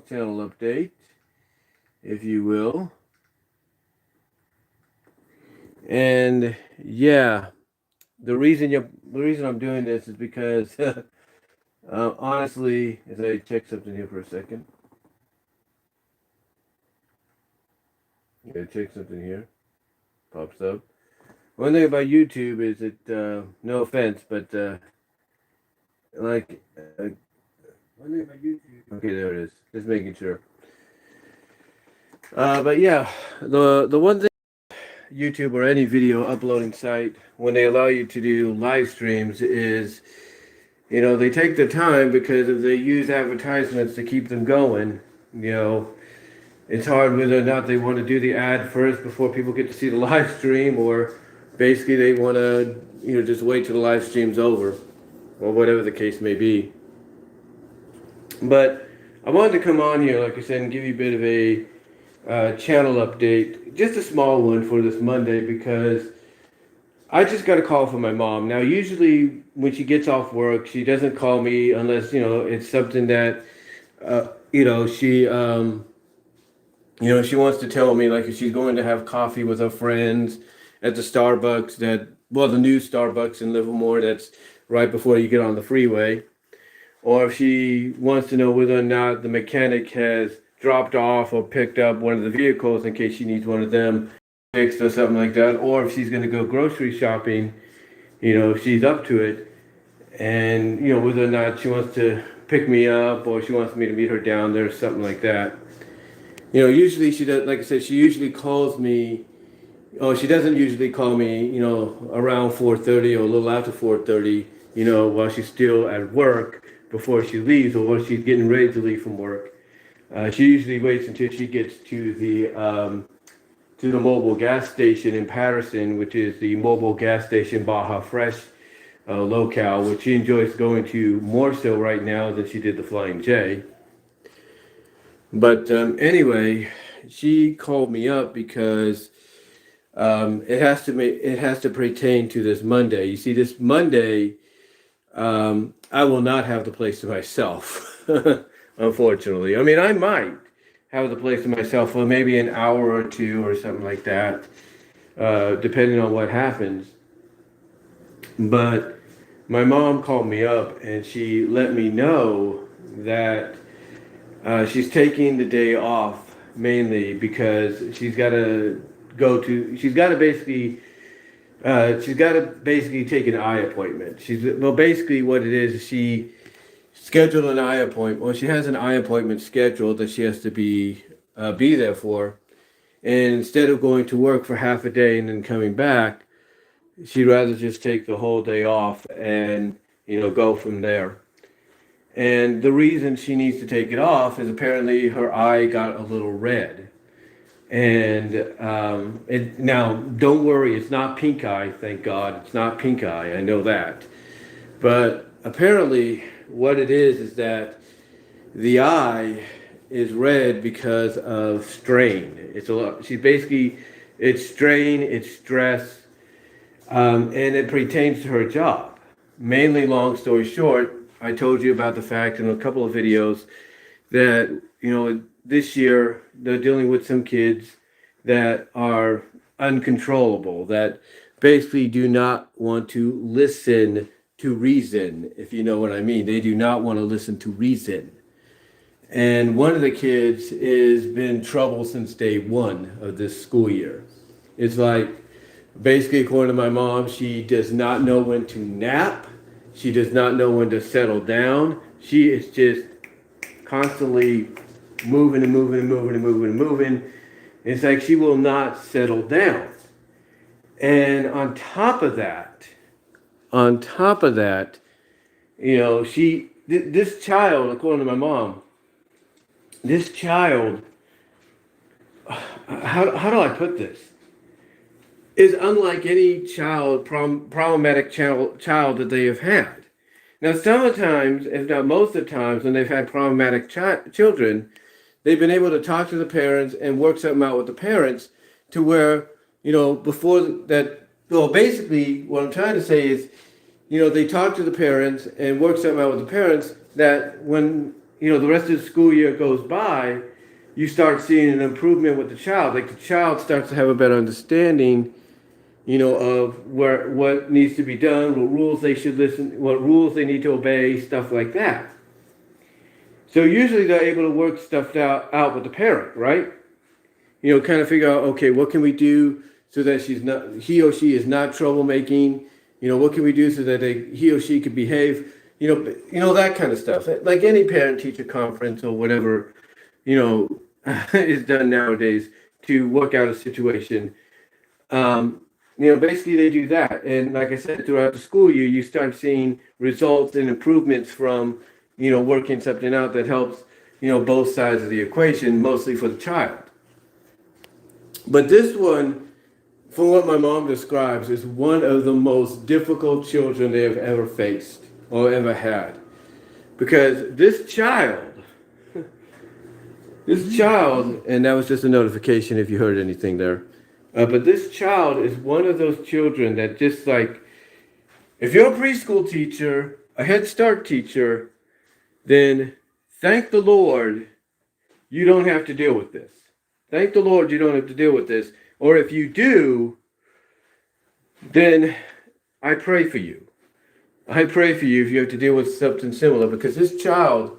channel update, if you will. And yeah, the reason I'm doing this is because honestly, as I check something here for a second, check something here, pops up. One thing about YouTube is that no offense, but like one thing about YouTube. Okay, there it is. Just making sure. But yeah, the one thing YouTube or any video uploading site when they allow you to do live streams is, they take the time because if they use advertisements to keep them going, it's hard whether or not they want to do the ad first before people get to see the live stream, or basically they want to, just wait till the live stream's over, or whatever the case may be. But I wanted to come on here, like I said, and give you a bit of a channel update, just a small one for this Monday, because I just got a call from my mom. Now, usually when she gets off work, she doesn't call me unless, it's something that, she wants to tell me, like if she's going to have coffee with her friends at the Starbucks the new Starbucks in Livermore, that's right before you get on the freeway. Or if she wants to know whether or not the mechanic has dropped off or picked up one of the vehicles in case she needs one of them fixed or something like that. Or if she's going to go grocery shopping, if she's up to it. And, whether or not she wants to pick me up or she wants me to meet her down there, something like that. Usually she does, like I said, she usually calls me. Oh, she doesn't usually call me, around 4:30 or a little after 4:30, while she's still at work before she leaves or while she's getting ready to leave from work. She usually waits until she gets to the mobile gas station in Patterson, which is the mobile gas station Baja Fresh locale, which she enjoys going to more so right now than she did the Flying J. But anyway, she called me up because it has to pertain to this Monday. You see, this Monday, I will not have the place to myself, unfortunately. I mean, I might have the place to myself for maybe an hour or two or something like that, depending on what happens. But my mom called me up and she let me know that she's taking the day off mainly because she's got to basically take an eye appointment. Basically what it is, she scheduled an eye appointment. Well, she has an eye appointment scheduled that she has to be there for. And instead of going to work for half a day and then coming back, she'd rather just take the whole day off and, go from there. And the reason she needs to take it off is apparently her eye got a little red. And now, don't worry, it's not pink eye, thank God. It's not pink eye, I know that. But apparently what it is that the eye is red because of strain. It's strain, it's stress, and it pertains to her job. Mainly, long story short, I told you about the fact in a couple of videos that, this year they're dealing with some kids that are uncontrollable, that basically do not want to listen to reason, if you know what I mean. They do not want to listen to reason. And one of the kids has been in trouble since day one of this school year. It's like, basically, according to my mom, she does not know when to nap. She does not know when to settle down. She is just constantly moving and moving and moving and moving and moving. It's like she will not settle down. And on top of that, this child, according to my mom, this child, how do I put this? Is unlike any problematic child that they have had. Now, sometimes, if not most of the times, when they've had problematic children, they've been able to talk to the parents and work something out with the parents to where, before that, well, basically, what I'm trying to say is, they talk to the parents and work something out with the parents that when the rest of the school year goes by, you start seeing an improvement with the child. Like the child starts to have a better understanding, of what needs to be done, what rules they should listen, what rules they need to obey, stuff like that. So usually they're able to work stuff out with the parent, right? Kind of figure out, okay, what can we do so that he or she is not troublemaking? What can we do so that he or she can behave? That kind of stuff. Like any parent-teacher conference or whatever, is done nowadays to work out a situation. Basically they do that. And like I said, throughout the school year, you start seeing results and improvements from, working something out that helps, both sides of the equation, mostly for the child. But this one, from what my mom describes, is one of the most difficult children they have ever faced or ever had. Because this child, and that was just a notification if you heard anything there, but this child is one of those children that just like, if you're a preschool teacher, a Head Start teacher, then thank the Lord you don't have to deal with this. Thank the Lord you don't have to deal with this. Or if you do, then I pray for you. I pray for you if you have to deal with something similar, because this child,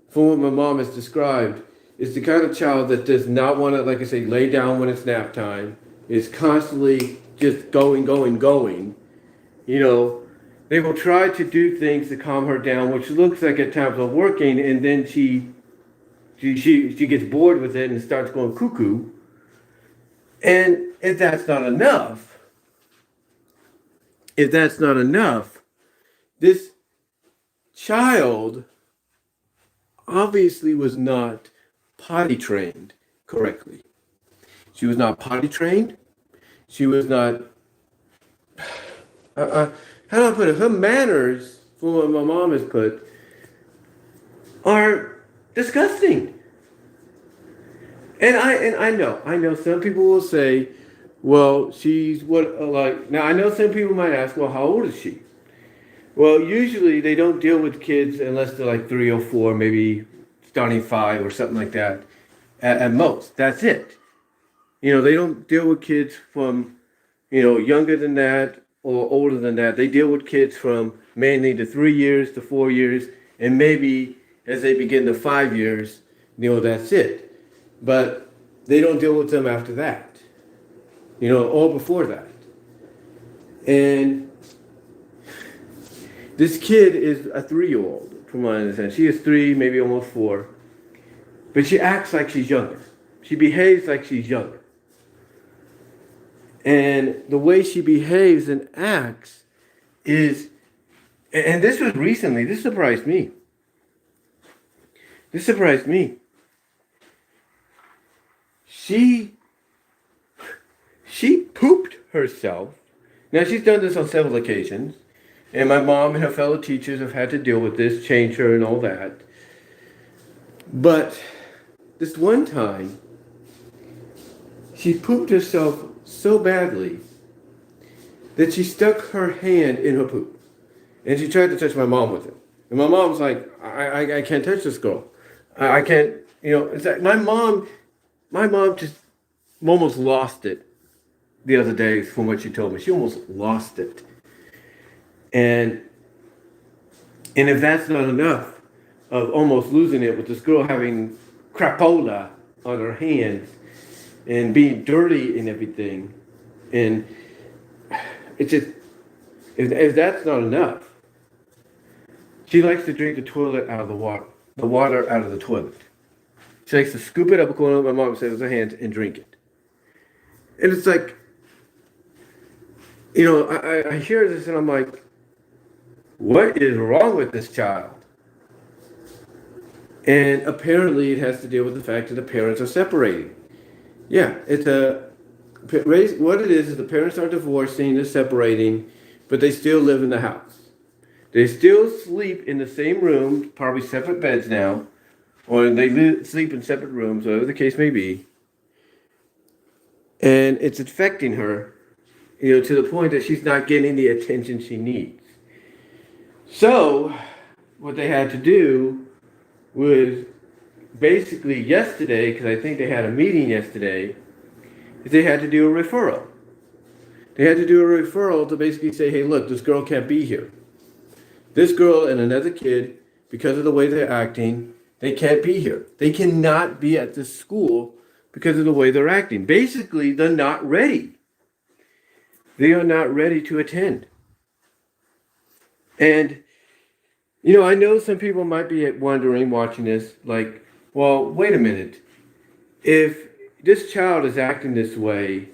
from what my mom has described, is the kind of child that does not want to, like I say, lay down when it's nap time, is constantly just going. They will try to do things to calm her down, which looks like at times are working, and then she gets bored with it and starts going cuckoo. And if that's not enough, this child obviously was not potty trained correctly. She was not potty trained. She was not, how do I put it? Her manners, from what my mom has put, are disgusting. And I know some people will say, well, she's now I know some people might ask, well, how old is she? Well, usually they don't deal with kids unless they're like 3 or 4, maybe starting 5 or something like that at most. That's it. They don't deal with kids from, younger than that or older than that. They deal with kids from mainly the 3 years to 4 years, and maybe as they begin to 5 years, that's it. But they don't deal with them after that, or before that. And this kid is a 3-year-old, from what I understand. She is 3, maybe almost 4. But she acts like she's younger. She behaves like she's younger. And the way she behaves and acts is, and this was recently, this surprised me. She pooped herself. Now, she's done this on several occasions, and my mom and her fellow teachers have had to deal with this, change her and all that. But this one time, she pooped herself so badly that she stuck her hand in her poop, and she tried to touch my mom with it. And my mom's like, I can't touch this girl. I can't, it's like my mom just almost lost it the other day from what she told me. She almost lost it. And if that's not enough of almost losing it with this girl having crapola on her hands and being dirty and everything, and it's just, if that's not enough, she likes to drink the toilet out of the water out of the toilet. She likes to scoop it up according to what my mom says with her hands and drink it. And it's like, I hear this and I'm like, what is wrong with this child? And apparently it has to deal with the fact that the parents are separating. Yeah, what it is the parents are divorcing, they're separating, but they still live in the house. They still sleep in the same room, probably separate beds now, or they sleep in separate rooms, whatever the case may be. And it's affecting her, to the point that she's not getting the attention she needs. So, what they had to do was basically yesterday, because I think they had a meeting yesterday, is they had to do a referral. They had to do a referral to basically say, hey, look, this girl can't be here. This girl and another kid, because of the way they're acting, they can't be here. They cannot be at this school because of the way they're acting. Basically, they're not ready. They are not ready to attend. And, I know some people might be wondering, watching this, like, well, wait a minute. If this child is acting this way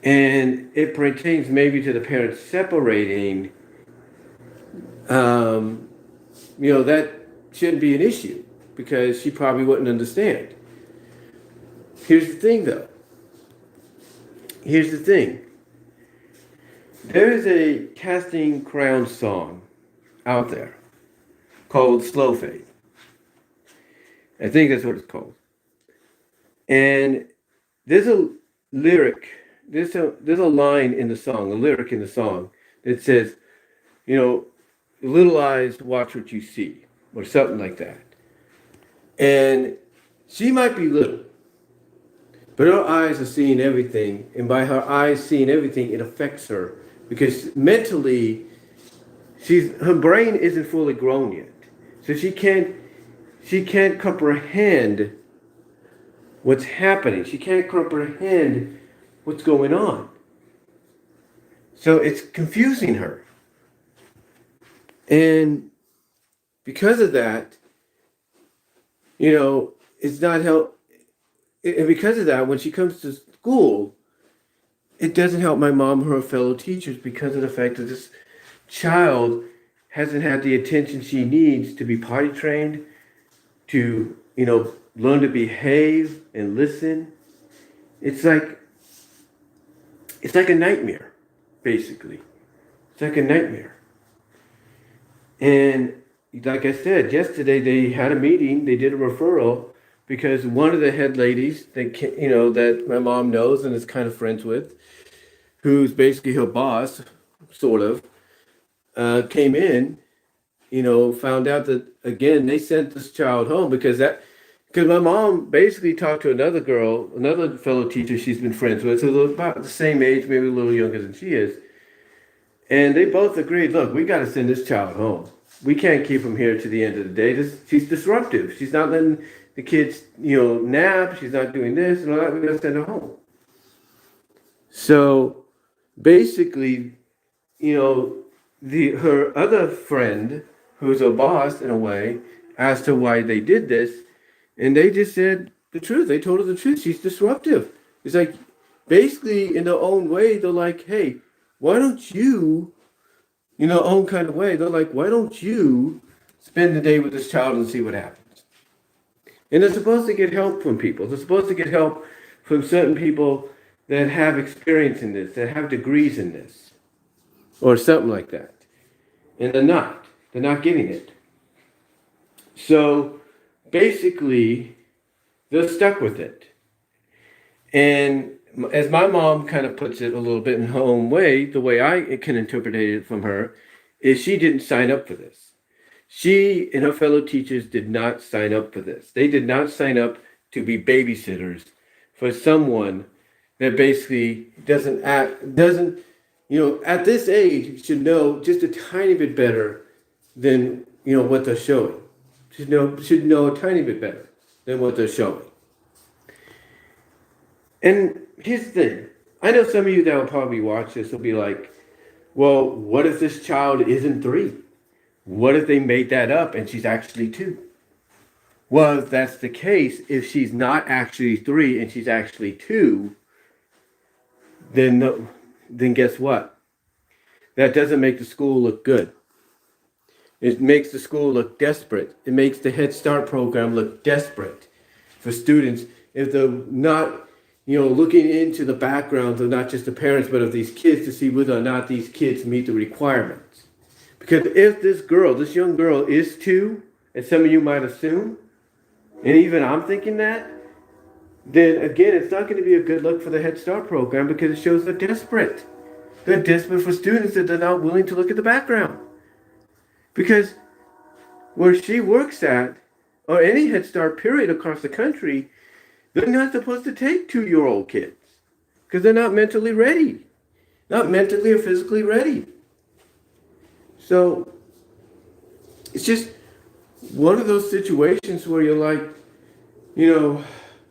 and it pertains maybe to the parents separating, that shouldn't be an issue because she probably wouldn't understand. Here's the thing, though. Here's the thing. There is a Casting Crowns song out there called Slow Fade. I think that's what it's called. And there's a lyric, there's a line in the song, a lyric in the song that says, little eyes watch what you see, or something like that. And she might be little, but her eyes are seeing everything, and by her eyes seeing everything, it affects her because mentally, her brain isn't fully grown yet, so she can't comprehend what's happening. She can't comprehend what's going on. So it's confusing her. And because of that, it's not help. And because of that, when she comes to school, it doesn't help my mom or her fellow teachers because of the fact that this child hasn't had the attention she needs to be potty trained, to, learn to behave and listen. It's like a nightmare, basically. It's like a nightmare. And like I said, yesterday they had a meeting, they did a referral because one of the head ladies that my mom knows and is kind of friends with, who's basically her boss, sort of, came in, found out that, again, they sent this child home because my mom basically talked to another girl, another fellow teacher she's been friends with, who's about the same age, maybe a little younger than she is. And they both agreed, look, we got to send this child home. We can't keep him here to the end of the day. She's disruptive. She's not letting the kids, nap. She's not doing this and all that. We got to send her home. So basically, her other friend, who's a boss in a way, asked her why they did this. And they just said the truth. They told her the truth. She's disruptive. It's like, basically, in their own way, they're like, hey, why don't you, in their own kind of way, they're like, why don't you spend the day with this child and see what happens? And they're supposed to get help from people. They're supposed to get help from certain people that have experience in this, that have degrees in this, or something like that. And they're not. They're not getting it. So basically, they're stuck with it. And as my mom kind of puts it a little bit in her own way, the way I can interpret it from her, is she didn't sign up for this. She and her fellow teachers did not sign up for this. They did not sign up to be babysitters for someone that basically doesn't, at this age, should know just a tiny bit better than, what they're showing. Should know a tiny bit better than what they're showing. And here's the thing. I know some of you that will probably watch this will be like, well, what if this child isn't 3? What if they made that up and she's actually 2? Well, if that's the case, if she's not actually 3 and she's actually 2, then guess what? That doesn't make the school look good. It makes the school look desperate. It makes the Head Start program look desperate for students if they're not, looking into the backgrounds of not just the parents, but of these kids to see whether or not these kids meet the requirements. Because if this young girl is 2, as some of you might assume, and even I'm thinking that, then again, it's not going to be a good look for the Head Start program because it shows they're desperate. They're desperate for students that they're not willing to look at the background. Because where she works at, or any Head Start period across the country, they're not supposed to take 2-year-old kids because they're not mentally ready, not mentally or physically ready. So it's just one of those situations where you're like,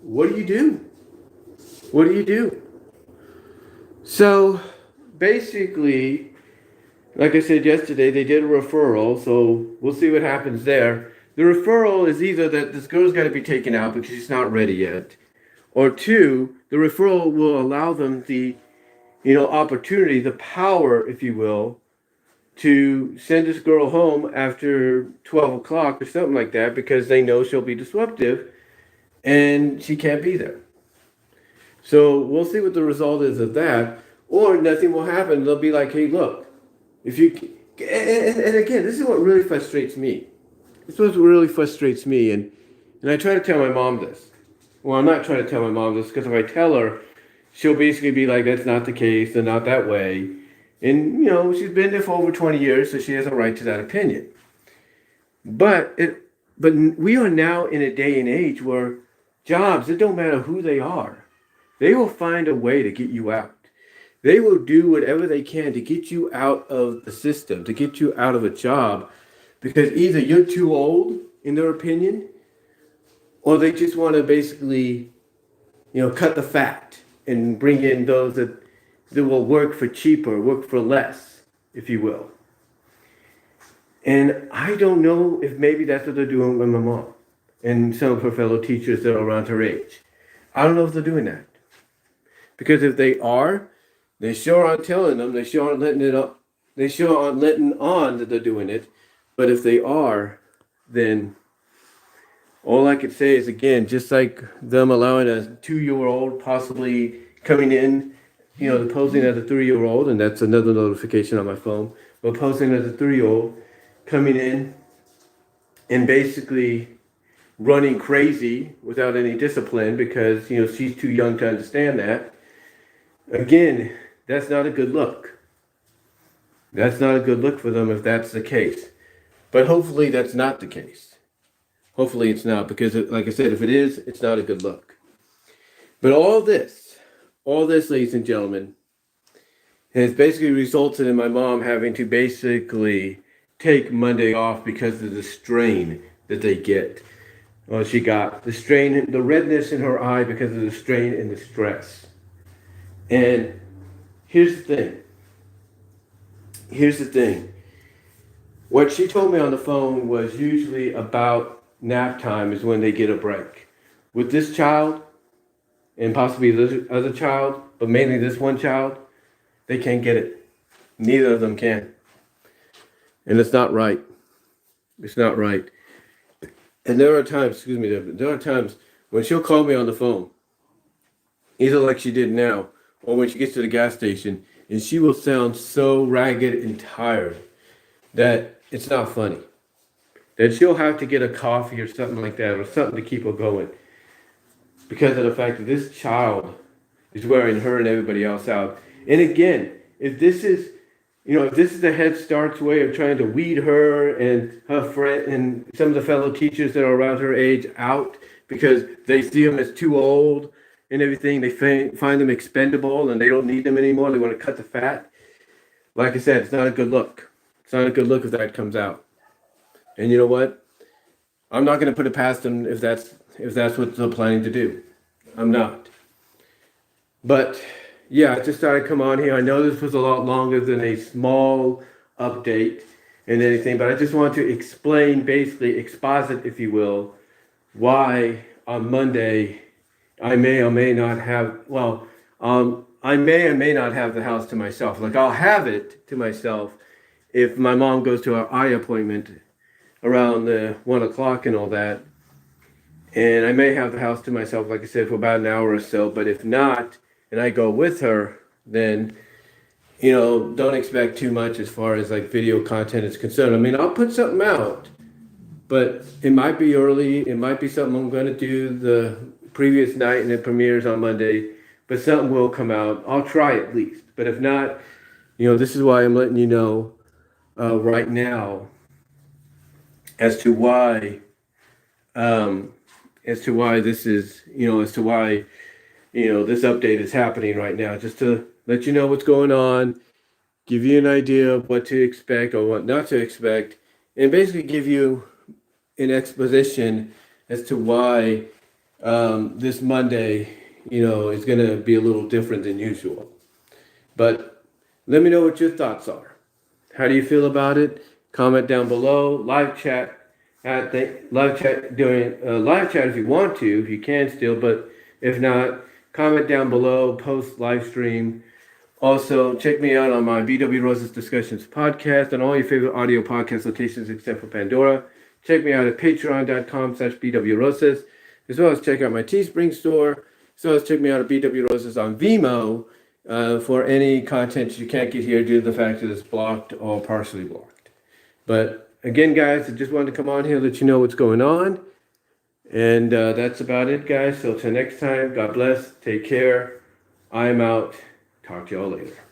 what do you do? What do you do? So basically, like I said yesterday, they did a referral, so we'll see what happens there. The referral is either that this girl's got to be taken out because she's not ready yet, or two, the referral will allow them the, opportunity, the power, if you will, to send this girl home after 12 o'clock or something like that because they know she'll be disruptive and she can't be there. So we'll see what the result is of that, or nothing will happen. They'll be like, hey, look, if you, and again, this is what really frustrates me. This is what really frustrates me. And I try to tell my mom this. Well, I'm not trying to tell my mom this because if I tell her, she'll basically be like, that's not the case, they're not that way. And, she's been there for over 20 years, so she has a right to that opinion. But we are now in a day and age where jobs, it don't matter who they are, they will find a way to get you out. They will do whatever they can to get you out of the system, to get you out of a job, because either you're too old, in their opinion, or they just want to basically, cut the fat and bring in those that will work for cheaper, work for less, if you will. And I don't know if maybe that's what they're doing with my mom and some of her fellow teachers that are around her age. I don't know if they're doing that. Because if they are, they sure aren't telling them, they sure aren't letting it up, they sure aren't letting on that they're doing it. But if they are, then all I could say is, again, just like them allowing a 2-year-old possibly coming in, posing as a 3-year-old, and that's another notification on my phone, but posing as a 3-year-old, coming in and basically running crazy without any discipline because, she's too young to understand that. Again, that's not a good look. That's not a good look for them if that's the case. But hopefully that's not the case. Hopefully it's not, because like I said, if it is, it's not a good look. But all this, ladies and gentlemen, has basically resulted in my mom having to basically take Monday off because of the strain that they get. Well, she got the strain, the redness in her eye because of the strain and the stress. And here's the thing. What she told me on the phone was usually about nap time is when they get a break. With this child, and possibly this other child, but mainly this one child, they can't get it. Neither of them can. And it's not right. It's not right. And there are times when she'll call me on the phone, either like she did now, or when she gets to the gas station, and she will sound so ragged and tired that it's not funny. That she'll have to get a coffee or something like that, or something to keep her going, because of the fact that this child is wearing her and everybody else out. And again, if this is the Head Start's way of trying to weed her and her friend and some of the fellow teachers that are around her age out because they see them as too old and everything, they find them expendable and they don't need them anymore, they want to cut the fat. Like I said, it's not a good look. It's not a good look if that comes out. And you know what? I'm not going to put it past them if that's what they're planning to do. I'm not. But yeah, I just thought I'd come on here. I know this was a lot longer than a small update and anything, but I just want to explain, basically exposit, if you will, why on Monday I may or may not have, I may or may not have the house to myself. Like, I'll have it to myself if my mom goes to her eye appointment around 1 o'clock and all that. And I may have the house to myself, like I said, for about an hour or so. But if not, and I go with her, then, don't expect too much as far as like video content is concerned. I mean, I'll put something out, but it might be early. It might be something I'm going to do the previous night and it premieres on Monday, but something will come out. I'll try at least. But if not, this is why I'm letting you know right now as to why as to why this is, as to why, this update is happening right now, just to let you know what's going on, give you an idea of what to expect or what not to expect, and basically give you an exposition as to why this Monday, is going to be a little different than usual. But let me know what your thoughts are. How do you feel about it? Comment down below. Live chat during live chat if you want to, if you can still. But if not, comment down below. Post live stream. Also, check me out on my BW Roses Discussions podcast on all your favorite audio podcast locations except for Pandora. Check me out at patreon.com/BW Roses, as well as check out my Teespring store, as well as check me out at BW Roses on Vimeo for any content you can't get here due to the fact that it's blocked or partially blocked. But again, guys, I just wanted to come on here and let you know what's going on. And that's about it, guys. So till next time, God bless. Take care. I'm out. Talk to y'all later.